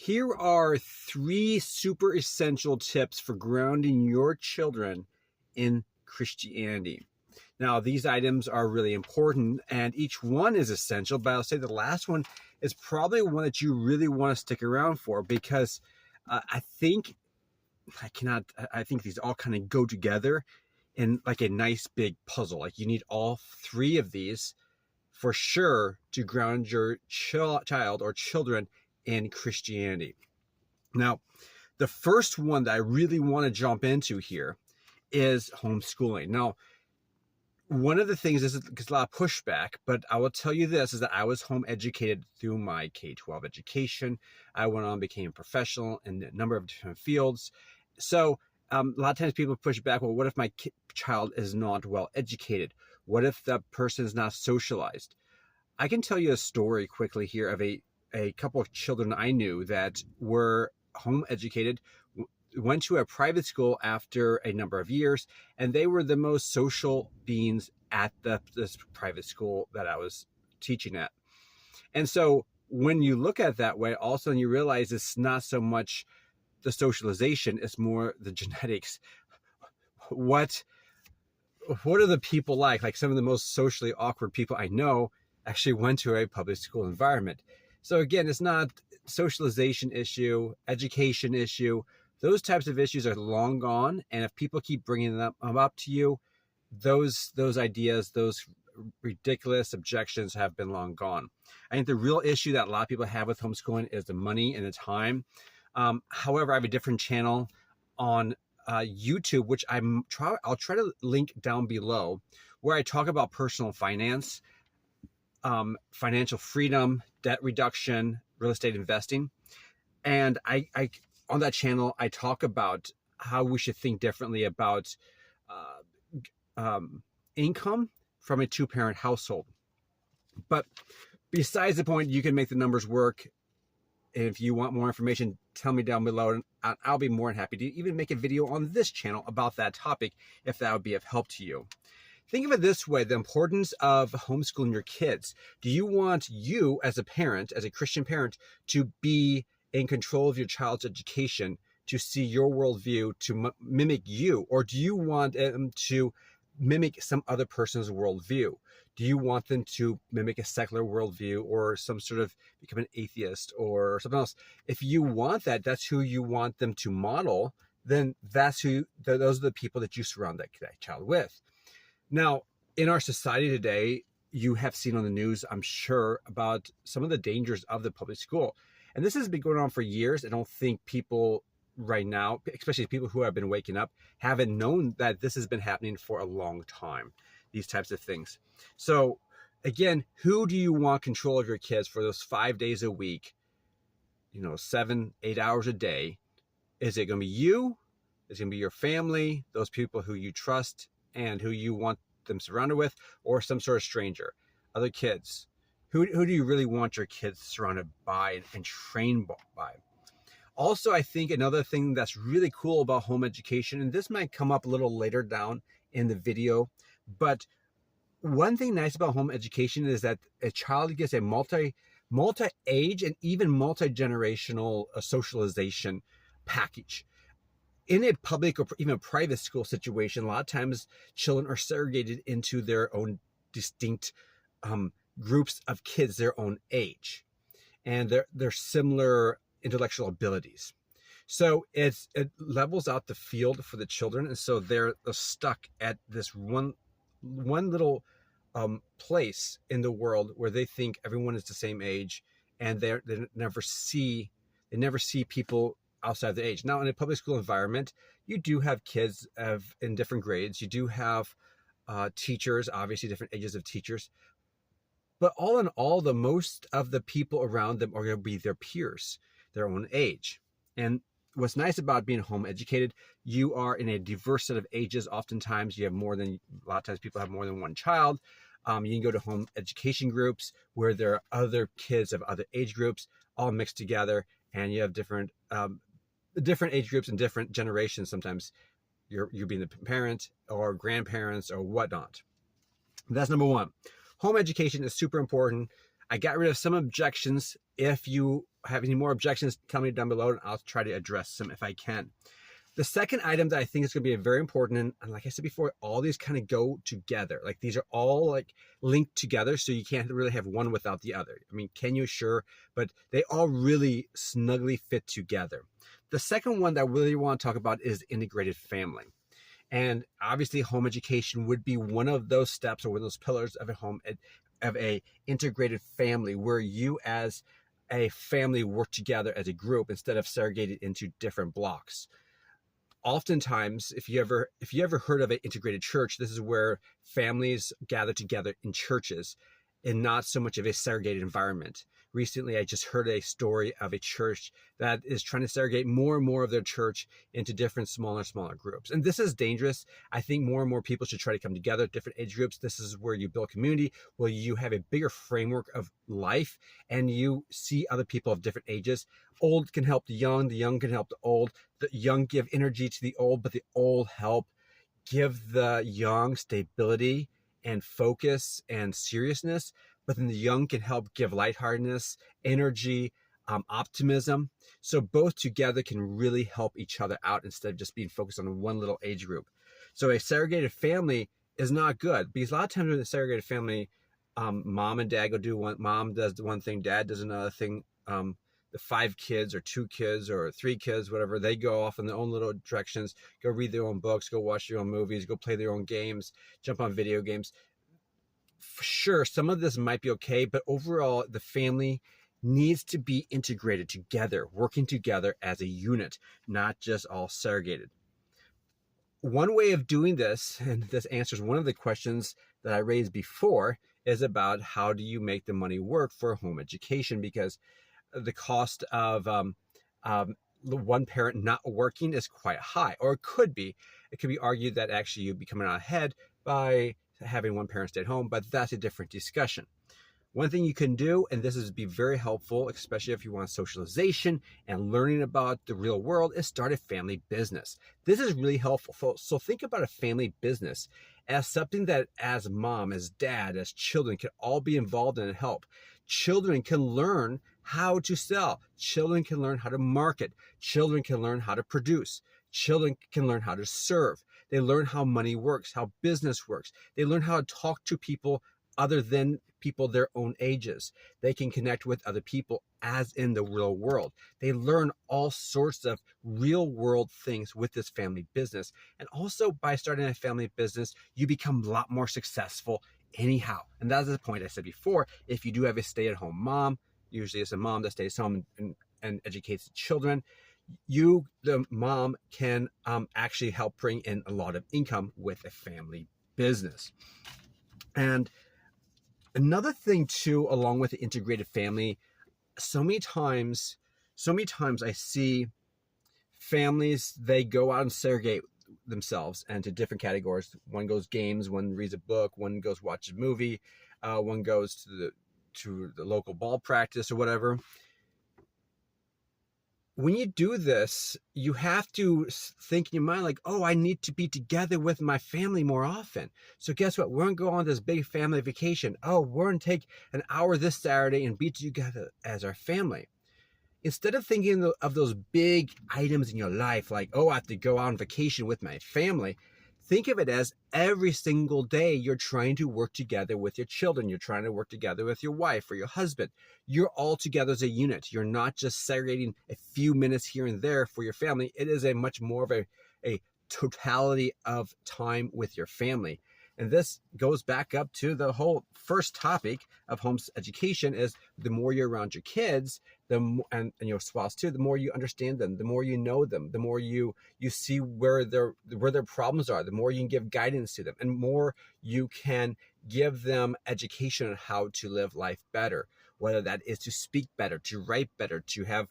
Here are 3 super essential tips for grounding your children in Christianity. Now, these items are really important and each one is essential, but I'll say the last one is probably one that you really want to stick around for because I think these all kind of go together in like a nice big puzzle. Like you need all 3 of these for sure to ground your child or children in Christianity. Now, the first one that I really want to jump into here is homeschooling. Now, one of the things is it gets a lot of pushback, but I will tell you this is that I was home educated through my K-12 education. I went on and became a professional in a number of different fields. So a lot of times people push back, well, what if my child is not well educated? What if the person is not socialized? I can tell you a story quickly here of a couple of children I knew that were home educated, went to a private school after a number of years, and they were the most social beings at this private school that I was teaching at. And so when you look at it that way, all of a sudden you realize it's not so much the socialization, it's more the genetics. What are the people like? Like some of the most socially awkward people I know actually went to a public school environment. So again, it's not socialization issue, education issue. Those types of issues are long gone. And if people keep bringing them up to you, those ideas, those ridiculous objections have been long gone. I think the real issue that a lot of people have with homeschooling is the money and the time. However, I have a different channel on YouTube, which I'll try to link down below, where I talk about personal finance, financial freedom, debt reduction, real estate investing. And I on that channel, I talk about how we should think differently about income from a 2-parent household. But besides the point, you can make the numbers work. If you want more information, tell me down below, and I'll be more than happy to even make a video on this channel about that topic if that would be of help to you. Think of it this way, the importance of homeschooling your kids. Do you want you as a parent, as a Christian parent, to be in control of your child's education, to see your worldview, to mimic you? Or do you want them to mimic some other person's worldview? Do you want them to mimic a secular worldview or some sort of become an atheist or something else? If you want that, that's who you want them to model, then those are the people that you surround that child with. Now, in our society today, you have seen on the news, I'm sure, about some of the dangers of the public school. And this has been going on for years. I don't think people right now, especially people who have been waking up, haven't known that this has been happening for a long time, these types of things. So again, who do you want control of your kids for those 5 days a week, 7, 8 hours a day? Is it going to be you? Is it going to be your family, those people who you trust and who you want them surrounded with, or some sort of stranger, other kids? Who do you really want your kids surrounded by and trained by? Also, I think another thing that's really cool about home education, and this might come up a little later down in the video, but one thing nice about home education is that a child gets a multi-age and even multi-generational socialization package. In a public or even a private school situation, a lot of times children are segregated into their own distinct groups of kids their own age, and they're similar intellectual abilities. So it levels out the field for the children, and so they're stuck at this one little place in the world where they think everyone is the same age, and they never see people outside of the age. Now, in a public school environment, you do have kids in different grades. You do have teachers, obviously different ages of teachers. But all in all, the most of the people around them are going to be their peers, their own age. And what's nice about being home educated, you are in a diverse set of ages. Oftentimes, a lot of times people have more than one child. You can go to home education groups where there are other kids of other age groups all mixed together, and you have different age groups and different generations. Sometimes you're being the parent or grandparents or whatnot. That's number one. Home education is super important. I got rid of some objections if you have any more objections, tell me down below and I'll try to address them if I can. The second item that I think is going to be very important, and like I said before, all these kind of go together. Like these are all like linked together, so you can't really have one without the other. I mean, can you? Sure, but they all really snugly fit together. The second one that I really want to talk about is integrated family. And obviously home education would be one of those steps or one of those pillars of a integrated family, where you as a family work together as a group instead of segregated into different blocks. Oftentimes, if you ever heard of an integrated church, this is where families gather together in churches and not so much of a segregated environment. Recently, I just heard a story of a church that is trying to segregate more and more of their church into different smaller groups. And this is dangerous. I think more and more people should try to come together, different age groups. This is where you build community, where you have a bigger framework of life and you see other people of different ages. Old can help the young can help the young give energy to the old, but the old help give the young stability and focus and seriousness, but then the young can help give lightheartedness, energy, optimism. So both together can really help each other out instead of just being focused on one little age group. So a segregated family is not good, because a lot of times in a segregated family, mom and dad go do one, mom does one thing, dad does another thing. The 5 kids or 2 kids or 3 kids, whatever, they go off in their own little directions, go read their own books, go watch their own movies, go play their own games, jump on video games. For sure, some of this might be okay, but overall, the family needs to be integrated together, working together as a unit, not just all segregated. One way of doing this, and this answers one of the questions that I raised before, is about how do you make the money work for home education, because the cost of one parent not working is quite high, or it could be. It could be argued that actually you'd be coming out ahead by having one parent stay at home, but that's a different discussion. One thing you can do, and this is be very helpful, especially if you want socialization and learning about the real world, is start a family business. This is really helpful. So think about a family business as something that as mom, as dad, as children can all be involved in and help. Children can learn how to sell. Children can learn how to market. Children can learn how to produce. Children can learn how to serve. They learn how money works, how business works. They learn how to talk to people other than people their own ages. They can connect with other people as in the real world. They learn all sorts of real world things with this family business. And also by starting a family business, you become a lot more successful anyhow. And that's the point I said before. If you do have a stay-at-home mom, usually it's a mom that stays home and educates the children, you, the mom, can actually help bring in a lot of income with a family business. And another thing too, along with the integrated family, so many times I see families, they go out and segregate themselves into different categories. One goes games, one reads a book, one goes watch a movie, one goes to the local ball practice or whatever. When you do this, you have to think in your mind like, oh, I need to be together with my family more often. So guess what? We're going to go on this big family vacation. Oh, we're going to take an hour this Saturday and be together as our family. Instead of thinking of those big items in your life, like, oh, I have to go on vacation with my family, think of it as every single day you're trying to work together with your children. You're trying to work together with your wife or your husband. You're all together as a unit. You're not just segregating a few minutes here and there for your family. It is a much more of a totality of time with your family. And this goes back up to the whole first topic of home education is the more you're around your kids, and your spouse too, the more you understand them, the more you know them, the more you see where their problems are, the more you can give guidance to them, and more you can give them education on how to live life better, whether that is to speak better, to write better, to have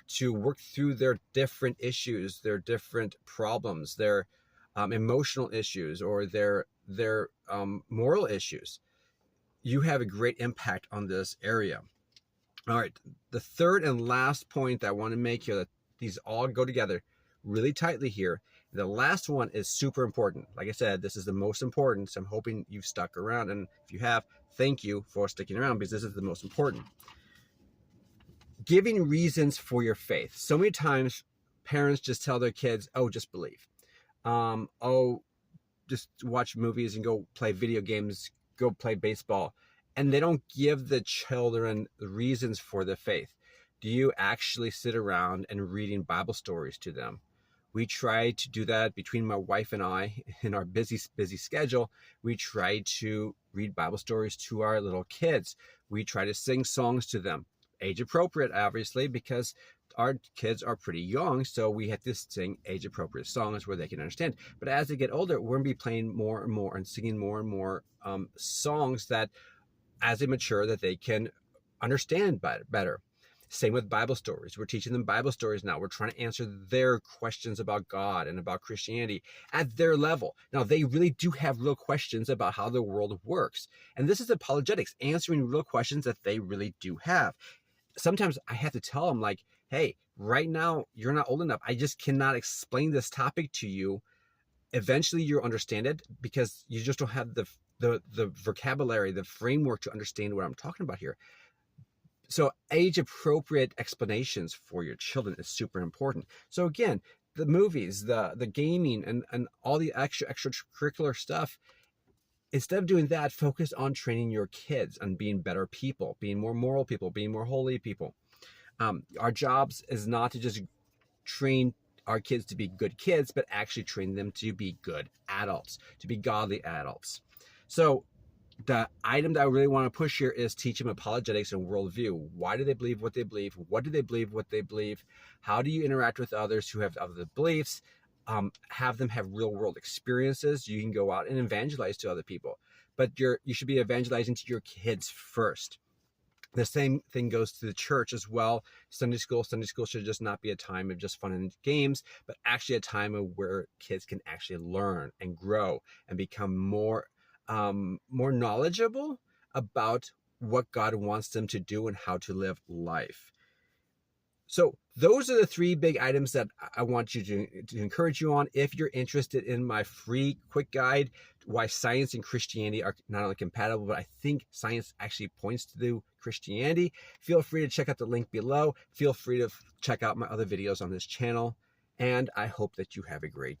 to work through their different issues, their different problems, their emotional issues, or their moral issues. You have a great impact on this area. All right, the third and last point that I want to make here, that these all go together really tightly here. The last one is super important. Like I said, this is the most important, so I'm hoping you've stuck around. And if you have, thank you for sticking around, because this is the most important. Giving reasons for your faith. So many times parents just tell their kids, oh, just believe. Oh, just watch movies and go play video games, go play baseball. And they don't give the children reasons for the faith. Do you actually sit around and reading Bible stories to them? We try to do that between my wife and I in our busy schedule. We try to read Bible stories to our little kids. We try to sing songs to them, age appropriate, obviously, because our kids are pretty young, so we have to sing age appropriate songs where they can understand. But as they get older, we're going to be playing more and more and singing more and more songs that, as they mature, that they can understand better. Same with Bible stories. We're teaching them Bible stories now. We're trying to answer their questions about God and about Christianity at their level. Now, they really do have real questions about how the world works. And this is apologetics, answering real questions that they really do have. Sometimes I have to tell them, like, hey, right now, you're not old enough. I just cannot explain this topic to you. Eventually, you'll understand it because you just don't have the vocabulary, the framework to understand what I'm talking about here. So age-appropriate explanations for your children is super important. So again, the movies, the gaming, and all the extracurricular stuff, instead of doing that, focus on training your kids on being better people, being more moral people, being more holy people. Our jobs is not to just train our kids to be good kids, but actually train them to be good adults, to be godly adults. So the item that I really want to push here is teach them apologetics and worldview. Why do they believe what they believe? What do they believe what they believe? How do you interact with others who have other beliefs? Have them have real world experiences. You can go out and evangelize to other people, but you should be evangelizing to your kids first. The same thing goes to the church as well. Sunday school should just not be a time of just fun and games, but actually a time of where kids can actually learn and grow and become more knowledgeable about what God wants them to do and how to live life. So those are the three big items that I want you to encourage you on. If you're interested in my free quick guide, why science and Christianity are not only compatible, but I think science actually points to Christianity, feel free to check out the link below. Feel free to check out my other videos on this channel. And I hope that you have a great